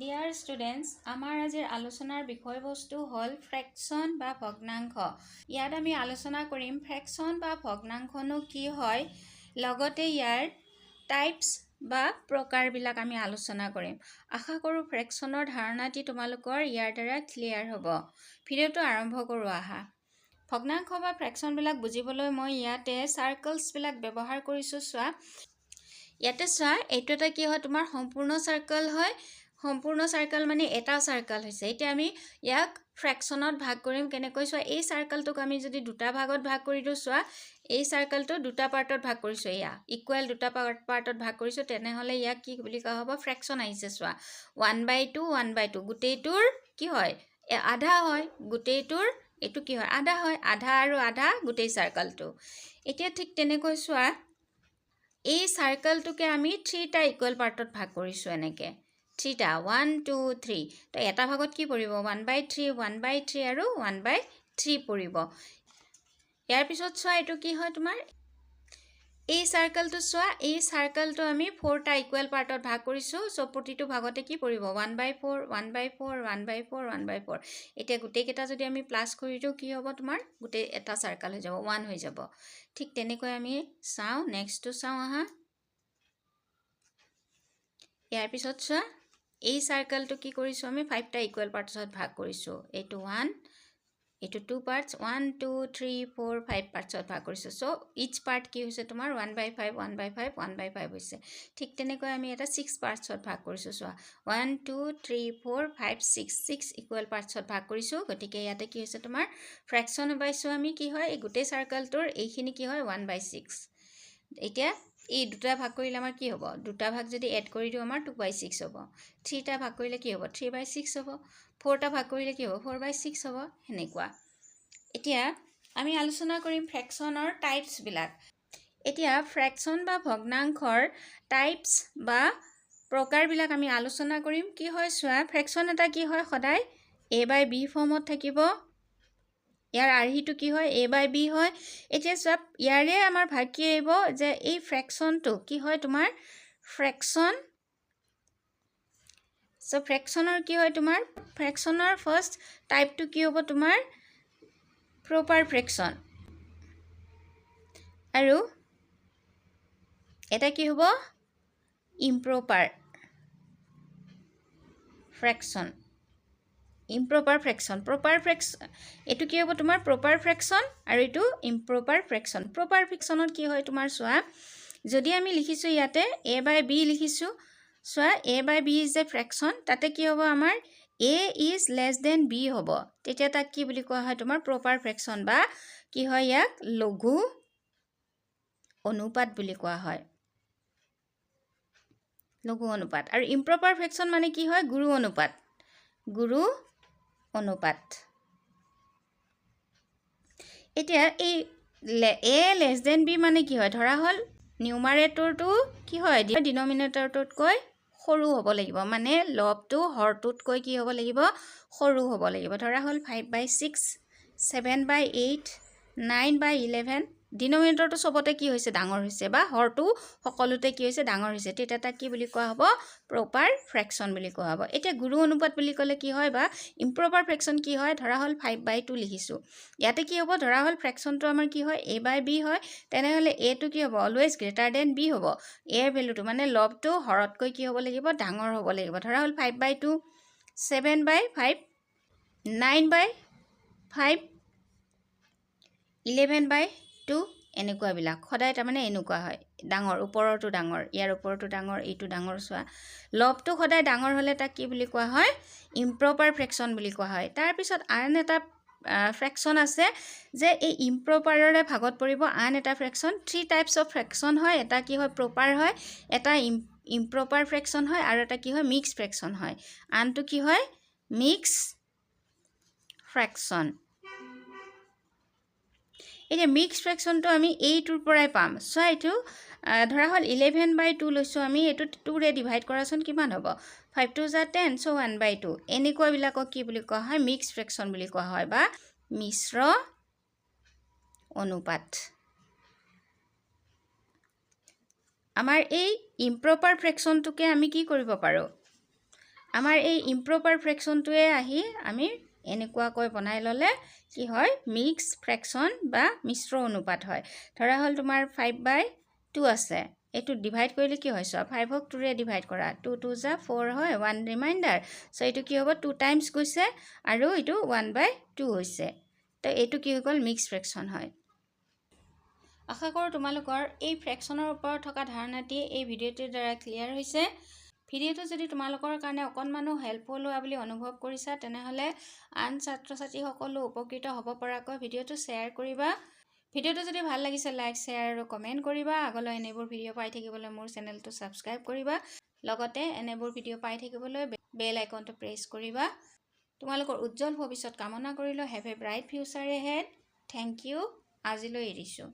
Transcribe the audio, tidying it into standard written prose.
Dear students, আমাৰ আজিৰ আলোচনাৰ বিষয়বস্তু হ'ল ফ্ৰেকশ্যন বা ভগ্নাংশ। ইয়াত আমি আলোচনা কৰিম ফ্ৰেকশ্যন বা ভগ্নাংশনো কি হয়, লগতে ইয়াৰ টাইপছ বা প্ৰকাৰবিলাক আমি আলোচনা কৰিম। আশা কৰোঁ ফ্ৰেকশ্যনৰ ধাৰণাটি তোমালোকৰ ইয়াৰ দ্বাৰা ক্লিয়াৰ হ'ব। ভিডিঅ'টো আৰম্ভ কৰোঁ আহা। ভগ্নাংশ বা ফ্ৰেকশ্যনবিলাক বুজিবলৈ মই ইয়াতে চাৰ্কলছবিলাক ব্যৱহাৰ কৰিছোঁ। চোৱা, ইয়াতে চোৱা, এইটো এটা কি হয়, তোমাৰ সম্পূৰ্ণ চাৰ্কল হয়। সম্পূৰ্ণ চাৰ্কল মানে এটা চাৰ্কল হৈছে। এতিয়া আমি ইয়াক ফ্ৰেকশ্যনত ভাগ কৰিম কেনেকৈ, চোৱা, এই চাৰ্কলটোক আমি যদি দুটা ভাগত ভাগ কৰি দিওঁ, চোৱা, এই চাৰ্কলটো দুটা পাৰ্টত ভাগ কৰিছোঁ, এয়া ইকুৱেল দুটা পাৰ্টত ভাগ কৰিছোঁ, তেনেহ'লে ইয়াক কি বুলি কোৱা হ'ব, ফ্ৰেকশ্যন আহিছে। চোৱা, 1/2 1/2 গোটেইটোৰ কি হয়, আধা হয়, গোটেইটোৰ এইটো কি হয়, আধা হয়, আধা আৰু আধা গোটেই চাৰ্কলটো। এতিয়া ঠিক তেনেকৈ চোৱা, এই চাৰ্কলটোকে আমি 3টা ইকুৱেল পাৰ্টত ভাগ কৰিছোঁ, এনেকৈ 3টা 1 2 3। তো এটা ভাগত কি পৰিব, 1/3 1/3 আৰু 1/3 পৰিব। ইয়াৰ পিছত চোৱা, এইটো কি হয় তোমাৰ, এই চাৰ্কলটো চোৱা, এই চাৰ্কলটো আমি 4টা ইকুৱেল পাৰ্টত ভাগ কৰিছোঁ। চ' প্ৰতিটো ভাগতে কি পৰিব, 1/4 1/4 1/4 1/4। এতিয়া গোটেইকেইটা যদি আমি প্লাছ কৰি দিওঁ, কি হ'ব তোমাৰ, গোটেই এটা চাৰ্কল হৈ যাব, 1 হৈ যাব। ঠিক তেনেকৈ আমি চাওঁ, নেক্সটটো চাওঁ আহা। ইয়াৰ পিছত চোৱা, এই চাৰ্কলটো কি কৰিছোঁ, আমি 5টা ইকুৱেল পাৰ্টছত ভাগ কৰিছোঁ। এইটো 1, এইটো 2 পাৰ্টছ, 1 2 3 4 5 পাৰ্টছত ভাগ কৰিছোঁ। চ' ইচ পাৰ্ট কি হৈছে তোমাৰ 1/5 1/5 1/5 হৈছে। ঠিক তেনেকৈ আমি এটা 6 পাৰ্টছত ভাগ কৰিছোঁ। চোৱা, 1 2 3 4 5 6 ইকুৱেল পাৰ্টছত ভাগ কৰিছোঁ। গতিকে ইয়াতে কি হৈছে তোমাৰ ফ্ৰেকশ্যন পাইছোঁ আমি, কি হয়, এই গোটেই চাৰ্কলটোৰ এইখিনি কি হয় 1/6। এতিয়া এই দুটা ভাগ কৰিলে আমাৰ কি হ'ব, দুটা ভাগ যদি এড কৰি দিওঁ আমাৰ 2/6 হ'ব। 3টা ভাগ কৰিলে কি হ'ব, 3/6 হ'ব। 4টা ভাগ কৰিলে কি হ'ব, 4/6 হ'ব। সেনেকুৱা। এতিয়া আমি আলোচনা কৰিম ফ্ৰেকশ্যনৰ টাইপছবিলাক। এতিয়া ফ্ৰেকশ্যন বা ভগ্নাংশৰ টাইপছ বা প্ৰকাৰবিলাক আমি আলোচনা কৰিম। কি হয় চোৱা, ফ্ৰেকশ্যন এটা কি হয়, সদায় a/b ফৰ্মত থাকিব। ইয়াৰ আৰ্হিটো কি হয়, a/b হয়। এতিয়া চোৱা, ইয়াৰে আমাৰ ভাগ কি আহিব, যে এই ফ্ৰেকশ্যনটো কি হয় তোমাৰ ফ্ৰেকশ্যন। চ' ফ্ৰেকশ্যনৰ কি হয় তোমাৰ, ফ্ৰেকশ্যনৰ ফাৰ্ষ্ট টাইপটো কি হ'ব তোমাৰ প্ৰপাৰ ফ্ৰেকশ্যন, আৰু এটা কি হ'ব ইম্প্ৰপাৰ ফ্ৰেকশ্যন। ইম্প্ৰপাৰ ফ্ৰেকশ্যন, প্ৰপাৰ ফ্ৰেকশ্যন, এইটো কি হ'ব তোমাৰ প্ৰপাৰ ফ্ৰেকশ্যন, আৰু এইটো ইম্প্ৰপাৰ ফ্ৰেকশ্যন। প্ৰপাৰ ফ্ৰেকশ্যনত কি হয় তোমাৰ চোৱা, যদি আমি লিখিছোঁ ইয়াতে a/b লিখিছোঁ, চোৱা, a/b ইজ এ ফ্ৰেকশ্যন, তাতে কি হ'ব আমাৰ a is less than b হ'ব। তেতিয়া তাক কি বুলি কোৱা হয় তোমাৰ প্ৰপাৰ ফ্ৰেকশ্যন, বা কি হয় ইয়াক লঘু অনুপাত বুলি কোৱা হয়, লঘু অনুপাত। আৰু ইম্প্ৰপাৰ ফ্ৰেকশ্যন মানে কি হয়, গুৰু অনুপাত, গুৰু অনুপাত। এতিয়া এই a লেছ দেন b মানে কি হয়, ধৰা হ'ল নিউমাৰেটৰটো কি হয় ডিনমিনেটৰটোতকৈ সৰু হ'ব লাগিব, মানে লবটো হৰটোতকৈ কি হ'ব লাগিব, সৰু হ'ব লাগিব। ধৰা হ'ল 5/6 7/8 9/11। ডিনমিনেটৰটো চবতে কি হৈছে, ডাঙৰ হৈছে, বা হৰটো সকলোতে কি হৈছে, ডাঙৰ হৈছে। তেতিয়া তাক কি বুলি কোৱা হ'ব, প্ৰপাৰ ফ্ৰেকশ্যন বুলি কোৱা হ'ব। এতিয়া গুৰু অনুপাত বুলি ক'লে কি হয়, বা ইম্প্ৰপাৰ ফ্ৰেকশ্যন কি হয়, ধৰা হ'ল 5/2 লিখিছোঁ। ইয়াতে কি হ'ব, ধৰা হ'ল ফ্ৰেকশ্যনটো আমাৰ কি হয় a/b হয়, তেনেহ'লে এটো কি হ'ব, অলৱেজ গ্ৰেটাৰ দেন b হ'ব। এৰ ভেলুটো মানে লবটো হৰতকৈ কি হ'ব লাগিব, ডাঙৰ হ'ব লাগিব। ধৰা হ'ল 5/2 7/5 9/5 11/2 এনেকুৱাবিলাক সদায় তাৰমানে এনেকুৱা হয়, ডাঙৰ, ওপৰৰটো ডাঙৰ, ইয়াৰ ওপৰতো ডাঙৰ, এইটো ডাঙৰ। চোৱা, লবটো সদায় ডাঙৰ হ'লে তাক কি বুলি কোৱা হয়, ইম্প্ৰপাৰ ফ্ৰেকশ্যন বুলি কোৱা হয়। তাৰপিছত আন এটা ফ্ৰেকশ্যন আছে, যে এই ইম্প্ৰপাৰৰে ভাগত পৰিব আন এটা ফ্ৰেকশ্যন। 3 টাইপছ অফ ফ্ৰেকশ্যন হয়, এটা কি হয় প্ৰপাৰ হয়, এটা ইম্প্ৰপাৰ ফ্ৰেকশ্যন হয়, আৰু এটা কি হয় মিক্স ফ্ৰেকশ্যন হয়। আনটো কি হয় মিক্স ফ্ৰেকশ্যন। এতিয়া মিক্স ফ্ৰেকশ্যনটো আমি এইটোৰ পৰাই পাম। চোৱা, এইটো ধৰা হ'ল 11/2 লৈছোঁ আমি, এইটো 2ৰে ডিভাইড কৰাচোন, কিমান হ'ব, 5 2 = 10, চ' 1/2। এনেকুৱাবিলাকক কি বুলি কোৱা হয়, মিক্স ফ্ৰেকশ্যন বুলি কোৱা হয়, বা মিশ্ৰ অনুপাত। আমাৰ এই ইম্প্ৰপাৰ ফ্ৰেকশ্যনটোকে আমি কি কৰিব পাৰোঁ, আমাৰ এই ইম্প্ৰপাৰ ফ্ৰেকশ্যনটোৱে আহি আমি এনেকুৱাকৈ বনাই ল'লে কি হয় মিক্স ফ্ৰেকশ্যন বা মিশ্ৰ অনুপাত হয়। ধৰা হ'ল তোমাৰ 5/2 আছে, এইটো ডিভাইড কৰিলে কি হয় চোৱা 5ক 2ৰে ডিভাইড কৰা, 2 2 যা 4 হয়, 1 ৰিমাইণ্ডাৰ। চ' এইটো কি হ'ব 2 টাইমছ গৈছে আৰু এইটো 1/2 হৈছে। তো এইটো কি হৈ গ'ল মিক্স ফ্ৰেকশ্যন হয়। আশা কৰোঁ তোমালোকৰ এই ফ্ৰেকশ্যনৰ ওপৰত থকা ধাৰণাটি এই ভিডিঅ'টোৰ দ্বাৰা ক্লিয়াৰ হৈছে। ভিডিঅ'টো যদি তোমালোকৰ কাৰণে অকণমানো হেল্পফুল হোৱা বুলি অনুভৱ কৰিছা তেনেহ'লে আন ছাত্ৰ ছাত্ৰীসকলো উপকৃত হ'ব পৰাকৈ ভিডিঅ'টো শ্বেয়াৰ কৰিবা। ভিডিঅ'টো যদি ভাল লাগিছে লাইক শ্বেয়াৰ আৰু কমেণ্ট কৰিবা। আগলৈ এনেবোৰ ভিডিঅ' পাই থাকিবলৈ মোৰ চেনেলটো ছাবস্ক্ৰাইব কৰিবা। লগতে এনেবোৰ ভিডিঅ' পাই থাকিবলৈ বেল আইকনটো প্ৰেছ কৰিবা। তোমালোকৰ উজ্জ্বল ভৱিষ্যত কামনা কৰিলোঁ। Have a bright future ahead. Thank you. আজিলৈ এৰিছোঁ।